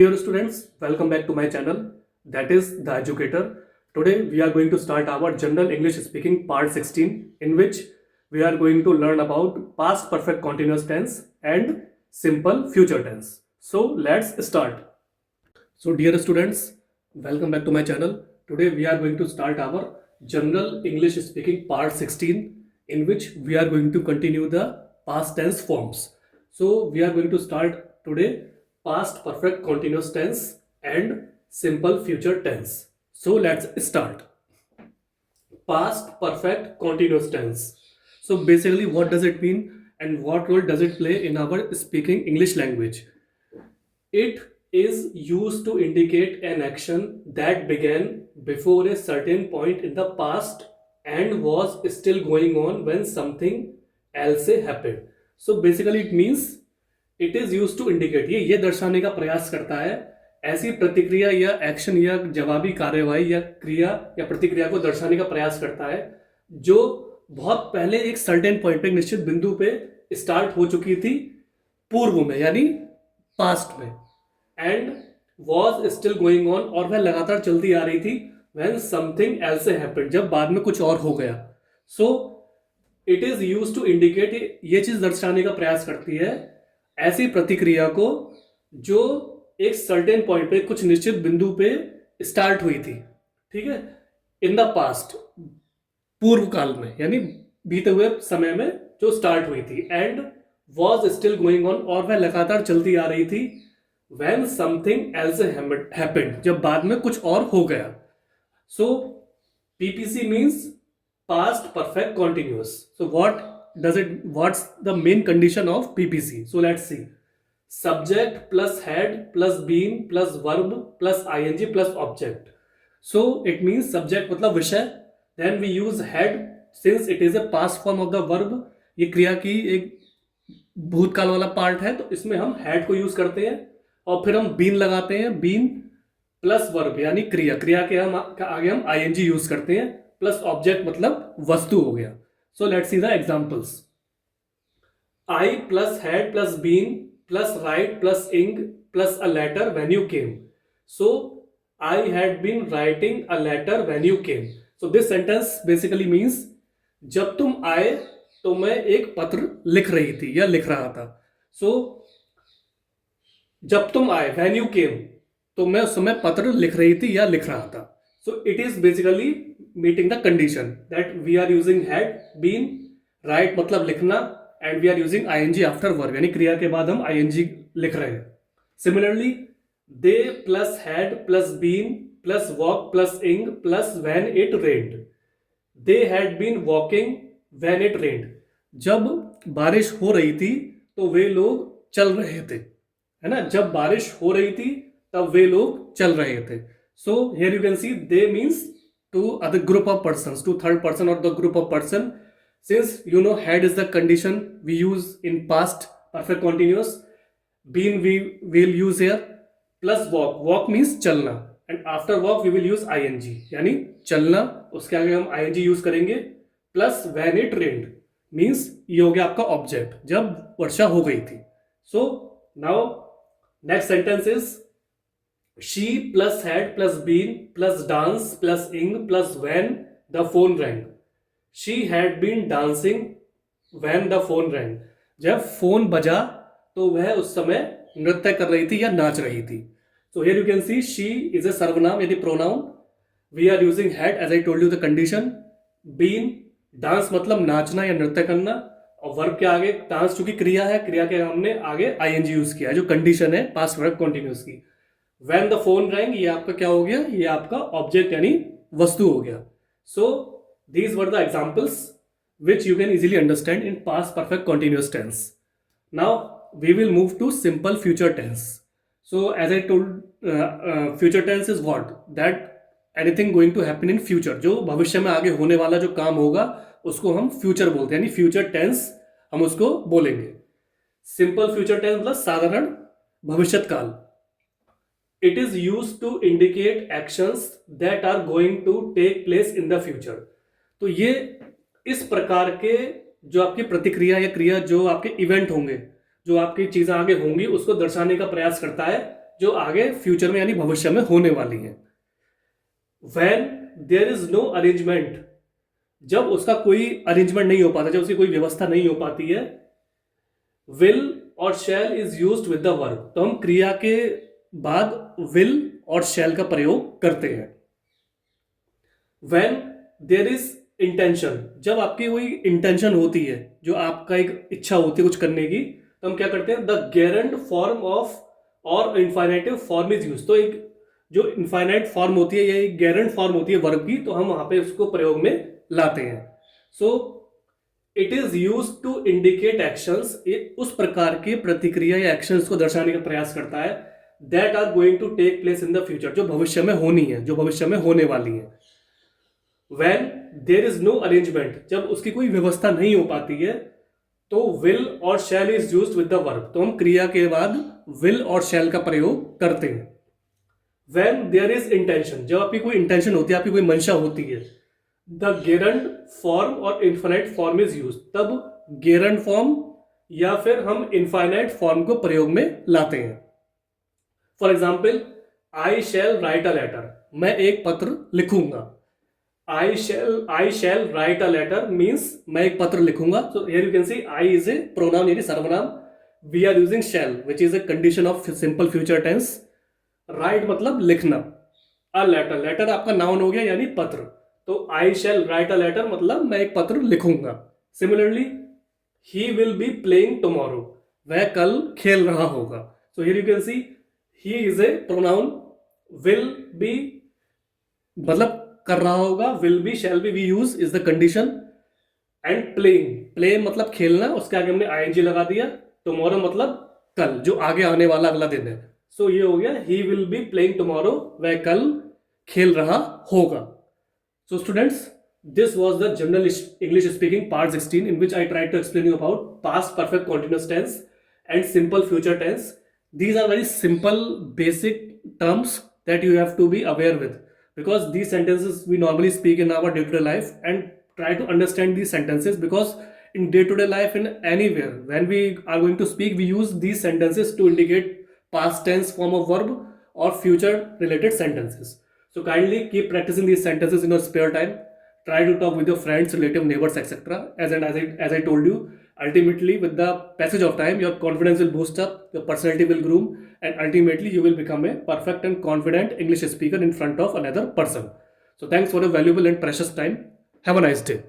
Dear students, welcome back to my channel, that is The Educator. Today we are going to start our General English Speaking Part 16, in which we are going to learn about past perfect continuous tense and simple future tense. So let's start. So dear students, welcome back to my channel. Today we are going to start our General English Speaking Part 16, in which we are going to continue the past tense forms. So we are going to start today past perfect continuous tense and simple future tense. So let's start. Past perfect continuous tense. So basically what does it mean and what role does it play in our speaking English language? It is used to indicate an action that began before a certain point in the past and was still going on when something else happened. So basically it means it is use to indicate, ये दर्शाने का प्रयास करता है ऐसी प्रतिक्रिया या action या जवाबी कार्यवाही या क्रिया या प्रतिक्रिया को दर्शाने का प्रयास करता है जो बहुत पहले एक सर्टेन पॉइंट पे, एक निश्चित बिंदु पे स्टार्ट हो चुकी थी पूर्व में यानी पास्ट में, and was still going on, और वह लगातार चलती आ रही थी व्हेन समथिंग एल्स हैपेंड, जब बाद में कुछ और हो गया. So it is use to indicate, ये चीज दर्शाने का प्रयास करती है ऐसी प्रतिक्रिया को जो एक सर्टेन पॉइंट पे, कुछ निश्चित बिंदु पे स्टार्ट हुई थी, ठीक है, इन द पास्ट, पूर्व काल में यानी बीते हुए समय में जो स्टार्ट हुई थी, and was still going on, और वह लगातार चलती आ रही थी व्हेन समथिंग एल्स हैपेंड, जब बाद में कुछ और हो गया. So PPC means past perfect continuous. So what's the main condition of PPC? So let's see. Subject plus head plus been plus verb plus ing plus object. So it means subject मतलब विषय, then we use head since it is a past form of the verb. ये क्रिया की एक भूतकाल वाला part है तो इसमें हम head को यूज करते हैं, और फिर हम been लगाते हैं, been प्लस वर्ब यानी क्रिया, क्रिया के हम आगे हम ing यूज करते हैं, प्लस ऑब्जेक्ट मतलब वस्तु हो गया. So let's see the examples. I plus had plus been plus write plus ink plus a letter when you came. So I had been writing a letter when you came. So this sentence basically means जब तुम आए तो मैं एक पत्र लिख रही थी या लिख रहा था. So जब तुम आए when you came, तो मैं उस समय पत्र लिख रही थी या लिख रहा था. So it is basically meeting the condition that we are using had, been, write मतलब लिखना, and we are using ing after verb यानी क्रिया के बाद हम ing लिख रहे हैं. Similarly, they plus had plus been plus walk plus ing plus when it rained. They had been walking when it rained. जब बारिश हो रही थी तो वे लोग चल रहे थे, है ना, जब बारिश हो रही थी तब वे लोग चल रहे थे. So here you can see they means to other group of persons, to third person or the group of person. Since you know had is the condition we use in past perfect continuous, been we will use here, plus walk, walk means चलना, and after walk we will use ing यानी चलना, उसके आगे हम ing use करेंगे, plus when it rained means ये हो गया आपका ऑब्जेक्ट, जब वर्षा हो गई थी. So now next sentence is she plus had plus been plus dance plus ing plus when the phone rang. She had been dancing when the phone rang. जब phone बजा तो वह उस समय नृत्य कर रही थी या नाच रही थी. So here you can see she is a सर्वनाम यानी pronoun. We are using had as I told you the condition. Been, dance मतलब नाचना या नृत्य करना, और वर्ब के आगे डांस चूंकि क्रिया है, क्रिया के हमने आगे ing यूज किया जो कंडीशन है पास्ट वर्ब कॉन्टिन्यूअस की. When the phone rang, ये आपका क्या हो गया, ये आपका ऑब्जेक्ट यानी वस्तु हो गया. So these were the examples which you can easily understand in past perfect continuous tense. Now we will move to simple future tense. So as I told, future tense is what? That anything going to happen in future, जो भविष्य में आगे होने वाला जो काम होगा उसको हम फ्यूचर बोलते हैं, यानी फ्यूचर टेंस हम उसको बोलेंगे. सिंपल फ्यूचर टेंस मतलब साधारण भविष्यत काल. It is used to indicate actions that are going to take place in the future. तो ये इस प्रकार के जो आपकी प्रतिक्रिया या क्रिया, जो आपके इवेंट होंगे, जो आपकी चीजें आगे होंगी, उसको दर्शाने का प्रयास करता है जो आगे फ्यूचर में यानी भविष्य में होने वाली हैं। When there is no arrangement, जब उसका कोई अरेंजमेंट नहीं हो पाता, जब उसकी कोई व्यवस्था नहीं हो पाती है, will और shall is used with the verb, तो हम क्रिया के बाद will और shall का प्रयोग करते हैं। When there is intention, जब आपकी कोई इंटेंशन होती है, जो आपका एक इच्छा होती है कुछ करने की, तो हम क्या करते हैं, द गेरेंट फॉर्म ऑफ और इन्फाइनेटिव फॉर्म इज यूज, तो एक जो इन्फाइनाइट फॉर्म होती है या एक गेरेंट फॉर्म होती है वर्ब की, तो हम वहां पे उसको प्रयोग में लाते हैं। So it is use to indicate actions, उस प्रकार की प्रतिक्रिया या एक्शंस को दर्शाने का प्रयास करता है that are going to take place in the future, जो भविष्य में होनी है, जो भविष्य में होने वाली है। When there is no arrangement, जब उसकी कोई व्यवस्था नहीं हो पाती है, तो will और shall is used with the verb, तो हम क्रिया के बाद will और shall का प्रयोग करते हैं। When there is intention, जब आपकी कोई इंटेंशन होती है, आपकी कोई मंशा होती है, the gerund form और infinite form is used, तब gerund form या फिर हम infinite form को प्रयोग में लाते हैं। For example, I shall write a letter, मैं एक पत्र लिखूंगा। I shall write a letter means मैं एक पत्र लिखूंगा। So here you can see I is a pronoun यानी सर्वनाम, we are using shall which is a condition of simple future tense, write मतलब लिखना, a letter आपका नाउन हो गया यानी पत्र, तो I shall write a letter मतलब मैं एक पत्र लिखूंगा। Similarly, he will be playing tomorrow, वह कल खेल रहा होगा। So here you can see he is a pronoun, will be मतलब कर रहा होगा, will be, shall be, we use is the condition, and play मतलब खेलना, उसके आगे हमने ing लगा दिया, tomorrow मतलब कल, जो आगे आने वाला अगला दिन है। सो ये हो गया he will be playing tomorrow, वह कल खेल रहा होगा। So students, this was the general English speaking part 16 in which I tried to explain you about past perfect continuous tense and simple future tense. These are very simple basic terms that you have to be aware with, because these sentences we normally speak in our day-to-day life, and try to understand these sentences, because in day-to-day life, in anywhere when we are going to speak, we use these sentences to indicate past tense form of verb or future related sentences. So kindly keep practicing these sentences in your spare time. Try to talk with your friends, relative, neighbors, etc. As I told you, ultimately with the passage of time, your confidence will boost up, your personality will groom, and ultimately you will become a perfect and confident English speaker in front of another person. So thanks for your valuable and precious time. Have a nice day.